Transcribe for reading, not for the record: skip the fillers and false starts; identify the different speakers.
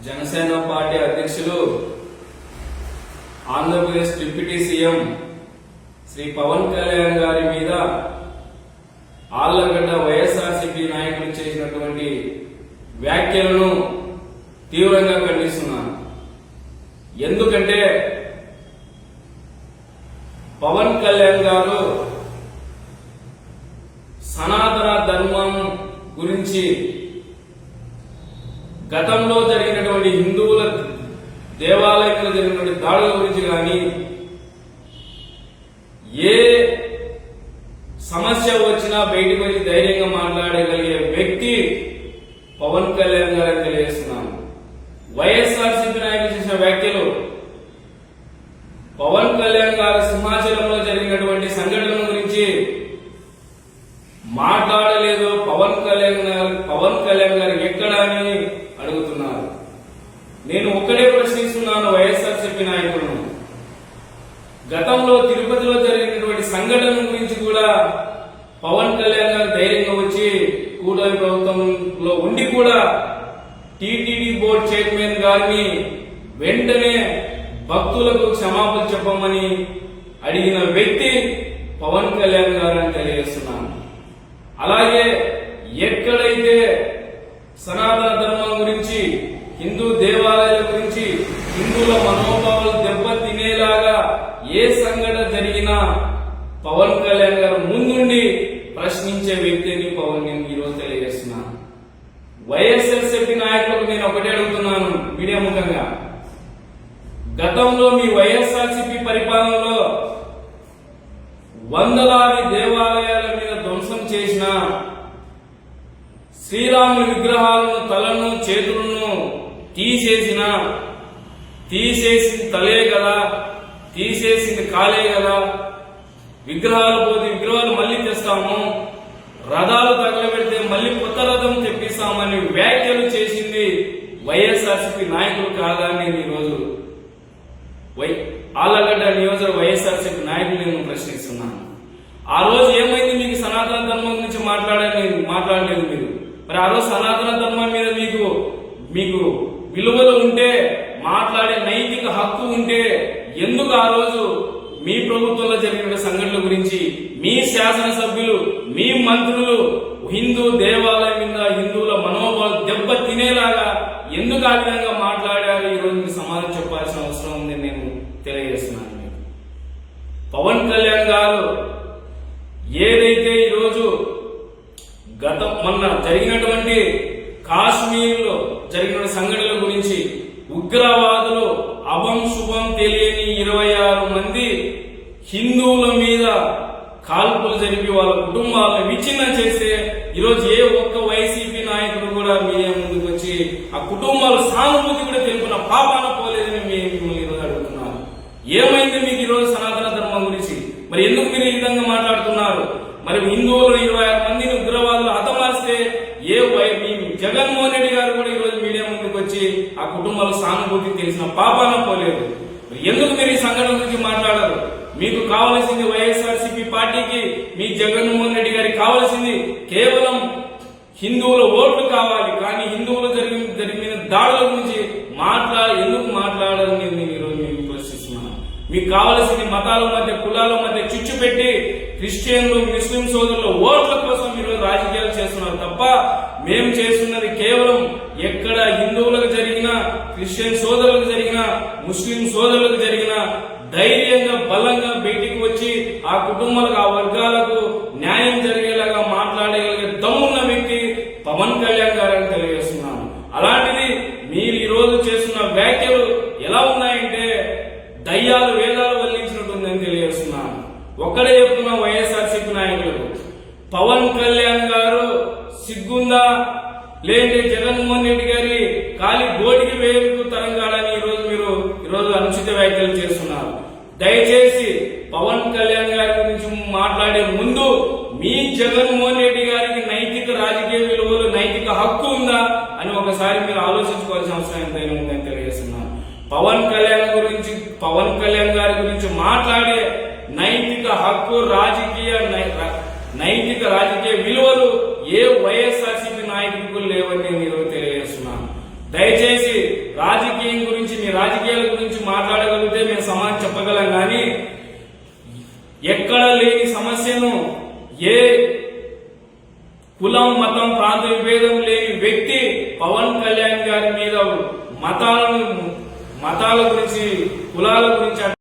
Speaker 1: Janasena party అధ్యక్షులు Andhra Pradesh deputy CM Shri Pawan Kalyan గారి మీద ఆళ్లగడ్డ వైఎస్ఆర్సీపీ నాయకులు చేసినటువంటి వ్యాఖ్యలను తీవ్రంగా ఖండిస్తున్నాను. ఎందుకంటే పవన్ కళ్యాణ్ గారు సనాతన ధర్మం గురించి గతంలో జరిగినటువంటి హిందువుల దేవాలయంలో జరిగినటువంటి దాడుల గురించి కానీ ఏ సమస్య వచ్చినా బయటకు వచ్చి ధైర్యంగా మాట్లాడగలిగే వ్యక్తి పవన్ కళ్యాణ్ గారని తెలియజేస్తున్నాను. వైఎస్ఆర్సీపీ నాయకులు చేసిన వ్యాఖ్యలు పవన్ కళ్యాణ్ గారు సింహాచలంలో జరిగినటువంటి సంఘటన గురించి మాట్లాడలేదు. పవన్ కళ్యాణ్ గారు ఎక్కడ అని అడుగుతున్నారు. నేను ఒక్కడే ప్రశ్నిస్తున్నాను వైఎస్ఆర్సీపీ నాయకులను. గతంలో తిరుపతిలో జరిగినటువంటి సంఘటన గురించి కూడా పవన్ కళ్యాణ్ గారు ధైర్యంగా వచ్చి కూటమి ప్రభుత్వంలో ఉండి కూడా టీటీడీ బోర్డు చైర్మన్ గారిని వెంటనే భక్తులకు క్షమాపణ చెప్పమని అడిగిన వ్యక్తి పవన్ కళ్యాణ్ గారు అని తెలియజేస్తున్నాను. అలాగే ఎక్కడైతే సనాతన ధర్మం గురించి, హిందూ దేవాలయాల గురించి, హిందువుల మనోభావాలు దెబ్బతినేలాగా ఏ సంఘటన జరిగినా పవన్ కళ్యాణ్ గారు ముందుండి ప్రశ్నించే వ్యక్తిని పవన్ నేను ఈరోజు తెలియజేస్తున్నాను. వైఎస్ఆర్సీపీ నాయకులకు నేను ఒకటే అడుగుతున్నాను మీడియా ముఖంగా. గతంలో మీ వైఎస్ఆర్సీపీ పరిపాలనలో వందలాది దేవాలయాల మీద ధ్వంసం చేసిన, శ్రీరాముని విగ్రహాలను తలను చేతులను తీసేసింది తలే కదా, తీసేసింది కాలే కదా, విగ్రహాలు పోతే విగ్రహాలు మళ్లీ తెస్తాము, రథాలు తగలబెడితే మళ్లీ కొత్త రథం తెప్పిస్తామని వ్యాఖ్యలు చేసింది వైఎస్ఆర్సీపీ నాయకులు కాదా అని ఈరోజు ఆళ్లగడ్డ నియోజకవర్గ వైఎస్ఆర్సీపీ నాయకులు నేను ప్రశ్నిస్తున్నాను. ఆ రోజు ఏమైంది? మీకు సనాతన ధర్మం గురించి మాట్లాడలేదు మీరు. మరి ఆ రోజు సనాతన ధర్మం మీద మీకు విలువలు ఉంటే, మాట్లాడే నైతిక హక్కు ఉంటే ఎందుకు ఆ రోజు మీ ప్రభుత్వంలో జరిగిన సంఘటనల గురించి మీ శాసనసభ్యులు, మీ మంత్రులు హిందూ దేవాలయం మీద హిందువుల మనోభావాలు దెబ్బ తినేలాగా ఎందుకు ఆ విధంగా మాట్లాడారు? ఈరోజు మీకు సమాధానం చెప్పాల్సిన అవసరం ఉంది నేను తెలియజేస్తున్నాను. పవన్ కళ్యాణ్ గారు ఏదైతే ఈరోజు మొన్న జరిగినటువంటి కాశ్మీర్లో జరిగిన సంఘటనల గురించి ఉగ్రవాదులు అభం శుభం తెలియని 26 మంది హిందువుల మీద కాల్పులు జరిపి వాళ్ళ కుటుంబాలను విచ్ఛిన్నం చేస్తే ఈరోజు ఏ ఒక్క వైసీపీ నాయకుడు కూడా మీడియా ముందుకు వచ్చి ఆ కుటుంబాలు సానుభూతి కూడా తెలిపిన పాపాన పోలేదని మిమ్మల్ని ఈరోజు అడుగుతున్నారు. ఏమైంది మీకు ఈరోజు సనాతన ధర్మం గురించి? మరి ఎందుకు మీరు ఈ విధంగా మాట్లాడుతున్నారు? మరి హిందువులు 26 మందిని ఉగ్రవాదులు హతమారిస్తే జగన్మోహన్ రెడ్డి గారు కూడా ఈరోజు మీడియా ముందుకు వచ్చి ఆ కుటుంబాలు సానుభూతి తెలిసిన పాపాన పోలేదు. ఎందుకు మీరు ఈ సంఘటన గురించి మాట్లాడరు? మీకు కావలసింది వైఎస్ఆర్సీపీ పార్టీకి, మీ జగన్మోహన్ రెడ్డి గారికి కావలసింది కేవలం హిందువుల ఓట్లు కావాలి. కానీ హిందువులు జరిగిన దాడుల గురించి ఎందుకు మాట్లాడాలని నేను ఈరోజు మీకు ప్రశ్నిస్తున్నాను. మీకు కావలసింది మతాల మధ్య, కులాల మధ్య చిచ్చు పెట్టి క్రిస్టియన్లు, ముస్లిం సోదరుల ఓట్ల కోసం మీరు రాజకీయాలు చేస్తున్నారు తప్ప మేము చేస్తున్నది కేవలం ఎక్కడ హిందువులకు జరిగినా, క్రిస్టియన్ సోదరులకు జరిగినా, ముస్లిం సోదరులకు జరిగినా ధైర్యంగా బలంగా బయటికి వచ్చి ఆ కుటుంబాలకు, ఆ వర్గాలకు న్యాయం జరిగేలాగా మాట్లాడగలిగే దమ్మున్న వ్యక్తి పవన్ కళ్యాణ్ గారని తెలియజేస్తున్నాను. అలాంటిది మీరు ఈ రోజు చేస్తున్న వ్యాఖ్యలు ఎలా ఉన్నాయంటే దయ్యాలు వేదాలు వల్లించినట్టుందని తెలియజేస్తున్నాను. ఒక్కడే చెప్తున్నా వైఎస్ఆర్సీపీ నాయకులకు, పవన్ కళ్యాణ్ గారు సిగ్గుందా లేదంటే జగన్మోహన్ రెడ్డి గారి కాలి గోడికి వేరుకు తరంగాలని ఈరోజు అనుచిత వ్యాఖ్యలు చేస్తున్నారు. దయచేసి పవన్ కళ్యాణ్ గారి గురించి మాట్లాడే ముందు మీ జగన్మోహన్ రెడ్డి గారికి నైతిక రాజకీయ విలువలు, నైతిక హక్కు ఉందా అని ఒకసారి మీరు ఆలోచించుకోవాల్సిన అవసరం ఎంతైనా ఉందని తెలియజేస్తున్నాను. పవన్ కళ్యాణ్ గారి గురించి మాట్లాడే నైతిక హక్కు, నైతిక రాజకీయ విలువలు ఏ వైఎస్ఆర్సీపీ నాయకులకు లేవని నేను ఈరోజు తెలియజేస్తున్నాను. దయచేసి రాజకీయం గురించి మీ రాజకీయాల గురించి మాట్లాడగలిగితే మేము సమాధానం చెప్పగలం కానీ ఎక్కడ లేని సమస్యను ఏ కులం మతం ప్రాంత విభేదం లేని వ్యక్తి పవన్ కళ్యాణ్ గారి మీద మతాల గురించి కులాల గురించి